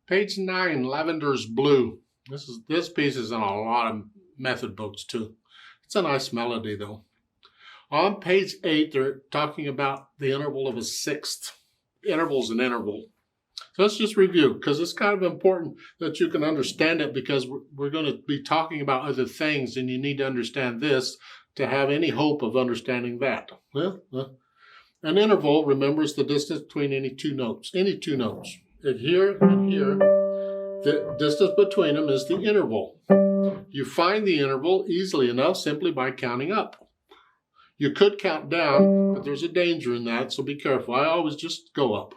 Page 9, Lavender's Blue. This piece is in a lot of method books too. It's a nice melody though. On page 8, they're talking about the interval of a sixth. Interval's an interval. So let's just review, because it's kind of important that you can understand it, because we're going to be talking about other things, and you need to understand this to have any hope of understanding that. An interval, remember, is the distance between any two notes. Any two notes. And here and here, the distance between them is the interval. You find the interval easily enough simply by counting up. You could count down, but there's a danger in that, so be careful. I always just go up.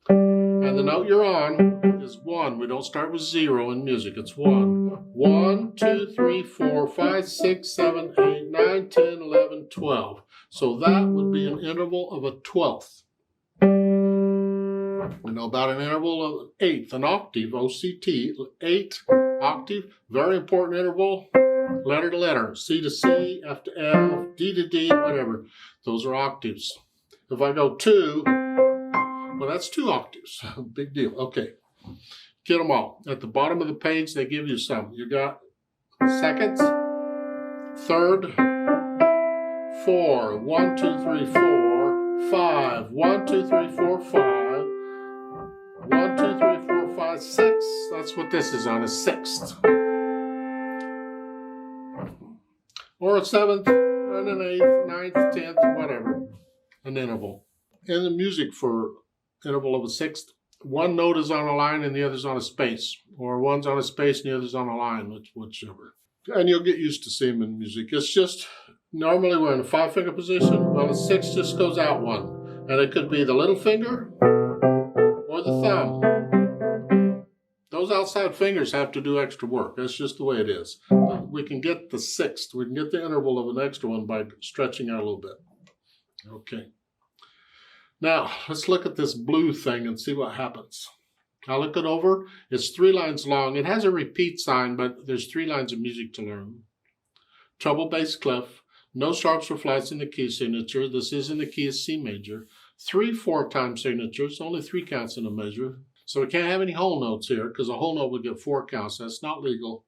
And the note you're on is 1. We don't start with 0 in music. It's 1. 1, 2, 3, 4, 5, 6, 7, 8, 9, 10, 11, 12. So that would be an interval of a 12th. We know about an interval of an eighth, an octave, OCT, 8 octave, very important interval, letter to letter, C to C, F to F, D to D, whatever. Those are octaves. If I go 2, well, that's 2 octaves. Big deal. Okay. Get them all. At the bottom of the page, they give you some. You got seconds, third, 4, 1, 2, 3, 4, 5, 1, 2, 3, 4, 5, 1, 2, 3, 4, 5, 6. That's what this is on, a sixth. Or a seventh, and an eighth, ninth, 10th, whatever. An interval. In the music for interval of a sixth, one note is on a line and the other's on a space, or one's on a space and the other's on a line, whichever. And you'll get used to seeing them in music. It's just, normally we're in a 5-finger position. Well, a 6 just goes out 1. And it could be the little finger or the thumb. Those outside fingers have to do extra work. That's just the way it is. But we can get the 6th. We can get the interval of an extra one by stretching out a little bit. Okay. Now, let's look at this blue thing and see what happens. I'll look it over. It's 3 lines long. It has a repeat sign, but there's 3 lines of music to learn. Treble, bass, clef. No sharps or flats in the key signature. This is in the key of C major. 3 4-time signatures. Only 3 counts in a measure. So we can't have any whole notes here, because a whole note would get 4 counts. That's not legal.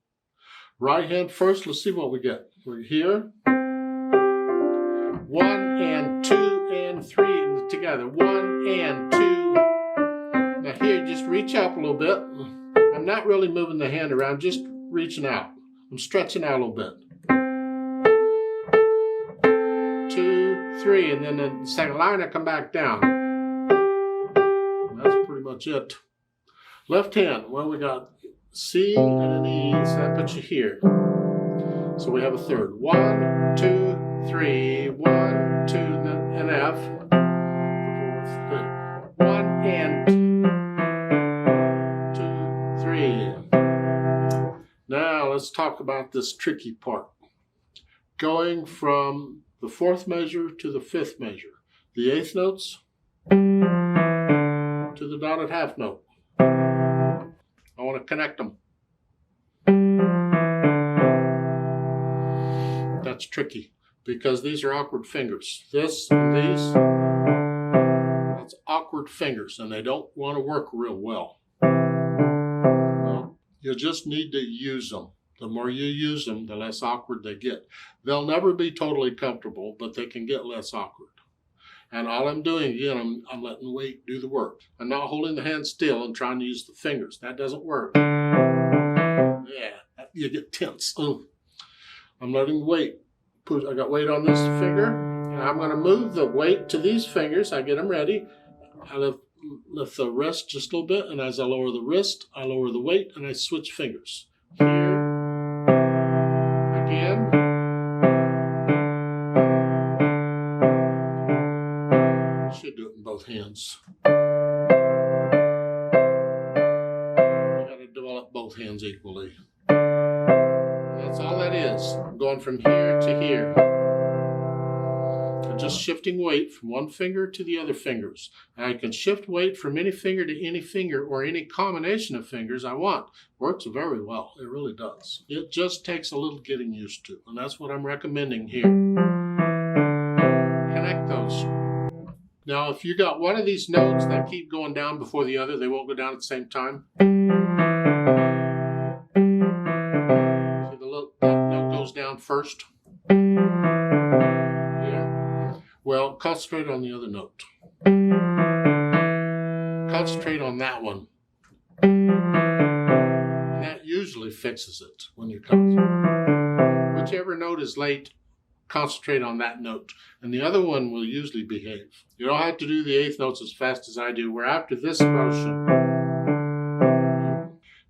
Right hand first. Let's see what we get. We're here. 1 and 2 and 3 together. 1 and 2. Now here, just reach up a little bit. I'm not really moving the hand around, just reaching out. I'm stretching out a little bit. 2, 3, and then the second line I come back down. That's pretty much it. Left hand, well, we got C and an E, so that puts you here. So we have a third. 1, 2, 3, 1, 2, and then an F. 1 and 2, 3. Now let's talk about this tricky part. Going from the 4th measure to the 5th measure. The 8th notes to the dotted half note. I want to connect them. That's tricky because these are awkward fingers. This and these, that's awkward fingers, and they don't want to work real well. Well, you just need to use them. The more you use them, the less awkward they get. They'll never be totally comfortable, but they can get less awkward. And all I'm doing, again, I'm letting the weight do the work. I'm not holding the hand still and trying to use the fingers. That doesn't work. Yeah, you get tense. Ooh. I'm letting the weight. I got weight on this finger, and I'm going to move the weight to these fingers. I get them ready. I lift the wrist just a little bit, and as I lower the wrist, I lower the weight, and I switch fingers. Here, again. Should do it in both hands. You got to develop both hands equally. That's all that is. I'm going from here to here. I'm just shifting weight from one finger to the other fingers. And I can shift weight from any finger to any finger or any combination of fingers I want. Works very well. It really does. It just takes a little getting used to. And that's what I'm recommending here. Connect those. Now, if you got one of these notes that keep going down before the other, they won't go down at the same time. See, that note goes down first. Yeah. Well, concentrate on the other note. Concentrate on that one. And that usually fixes it when you concentrate. Whichever note is late, concentrate on that note. And the other one will usually behave. You don't have to do the eighth notes as fast as I do. We're after this motion.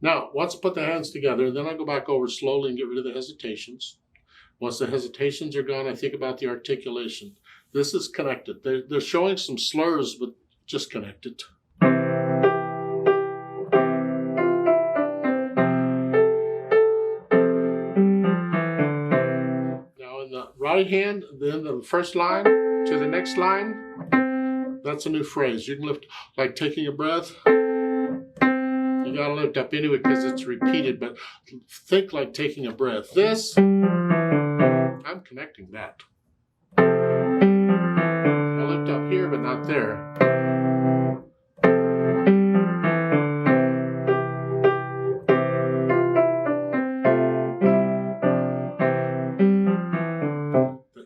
Now, once I put the hands together, then I go back over slowly and get rid of the hesitations. Once the hesitations are gone, I think about the articulation. This is connected. They're showing some slurs, but just connected. Now in the right hand, then the first line to the next line, that's a new phrase. You can lift, like taking a breath. You gotta lift up anyway because it's repeated, but think like taking a breath. This, I'm connecting that. I lift up here, but not there.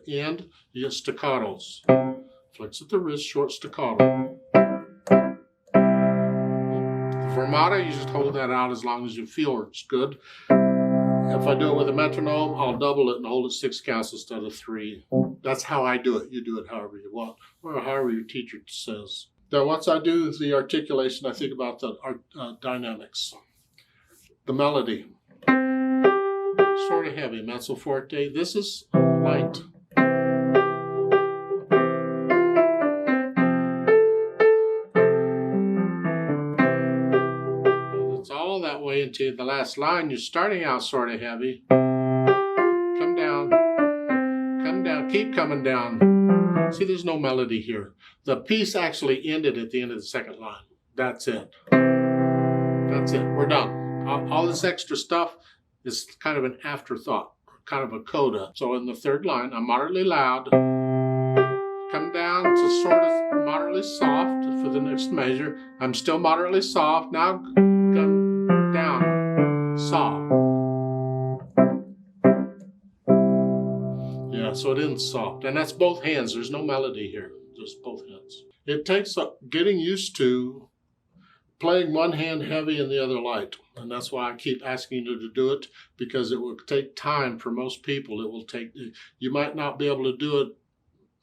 The end, you get staccatos. Flex at the wrist, short staccato. Fermata, you just hold that out as long as you feel it's good. If I do it with a metronome, I'll double it and hold it 6 counts instead of 3. That's how I do it. You do it however you want, or however your teacher says. Then once I do the articulation, I think about the dynamics. The melody. Sort of heavy, mezzo forte. This is light. That way into the last line. You're starting out sort of heavy. Come down, keep coming down. See, there's no melody here. The piece actually ended at the end of the second line. That's it. That's it. We're done. All this extra stuff is kind of an afterthought, kind of a coda. So in the third line, I'm moderately loud. Come down to sort of moderately soft for the next measure. I'm still moderately soft. Now come down, soft. Yeah, so it ends soft. And that's both hands. There's no melody here. Just both hands. It takes getting used to playing one hand heavy and the other light. And that's why I keep asking you to do it, because it will take time for most people. It will take, you might not be able to do it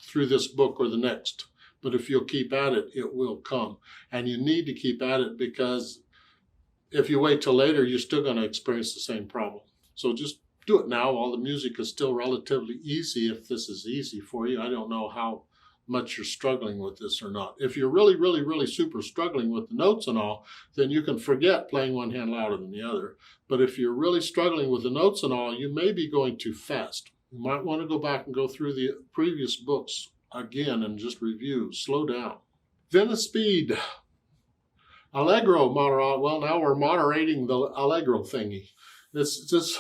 through this book or the next, but if you'll keep at it, it will come. And you need to keep at it, because if you wait till later, you're still going to experience the same problem. So just do it now while the music is still relatively easy, if this is easy for you. I don't know how much you're struggling with this or not. If you're really, really, really super struggling with the notes and all, then you can forget playing one hand louder than the other. But if you're really struggling with the notes and all, you may be going too fast. You might want to go back and go through the previous books again and just review. Slow down. Then the speed. Allegro moderate. Well, now we're moderating the allegro thingy. It's just,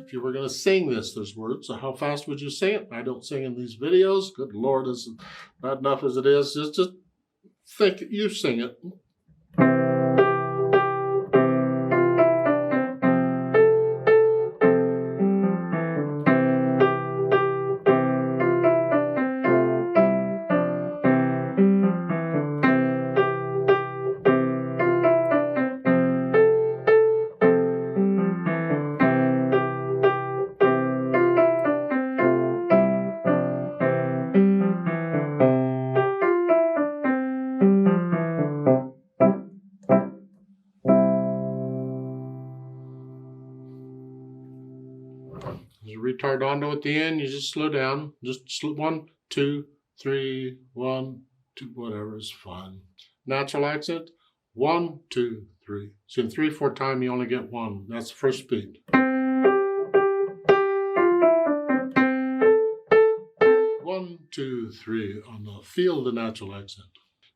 if you were going to sing this, there's words. So how fast would you sing it? I don't sing in these videos. Good Lord, this is bad enough as it is. Just think, you sing it. You retardando at the end, you just slow down. Just 1, 2, 3, 1, 2, whatever is fine. Natural accent, 1, 2, 3. So in 3, 4 time, you only get 1. That's the first speed. 1, 2, 3 on the feel the natural accent.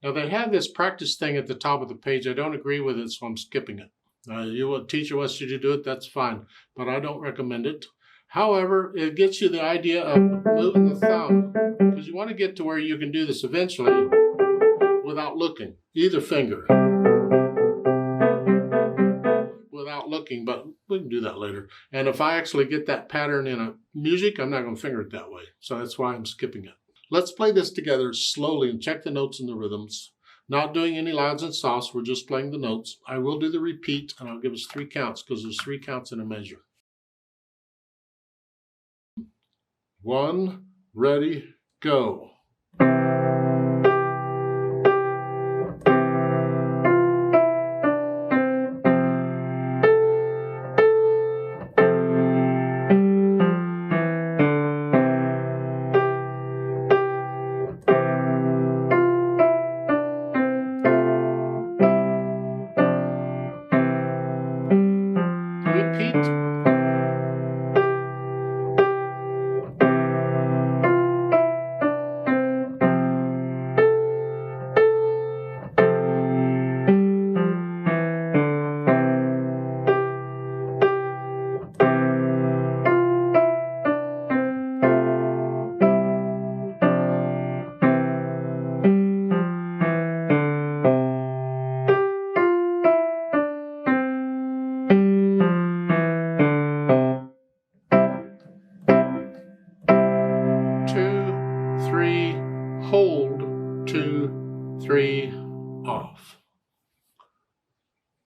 Now they have this practice thing at the top of the page. I don't agree with it, so I'm skipping it. A teacher wants you to do it, that's fine, but I don't recommend it. However, it gets you the idea of moving the thumb, because you want to get to where you can do this eventually without looking, either finger, without looking, but we can do that later. And if I actually get that pattern in a music, I'm not going to finger it that way. So that's why I'm skipping it. Let's play this together slowly and check the notes and the rhythms. Not doing any louds and softs, we're just playing the notes. I will do the repeat, and I'll give us 3 counts, because there's 3 counts in a measure. 1, ready, go. Repeat. Hold, 2, 3,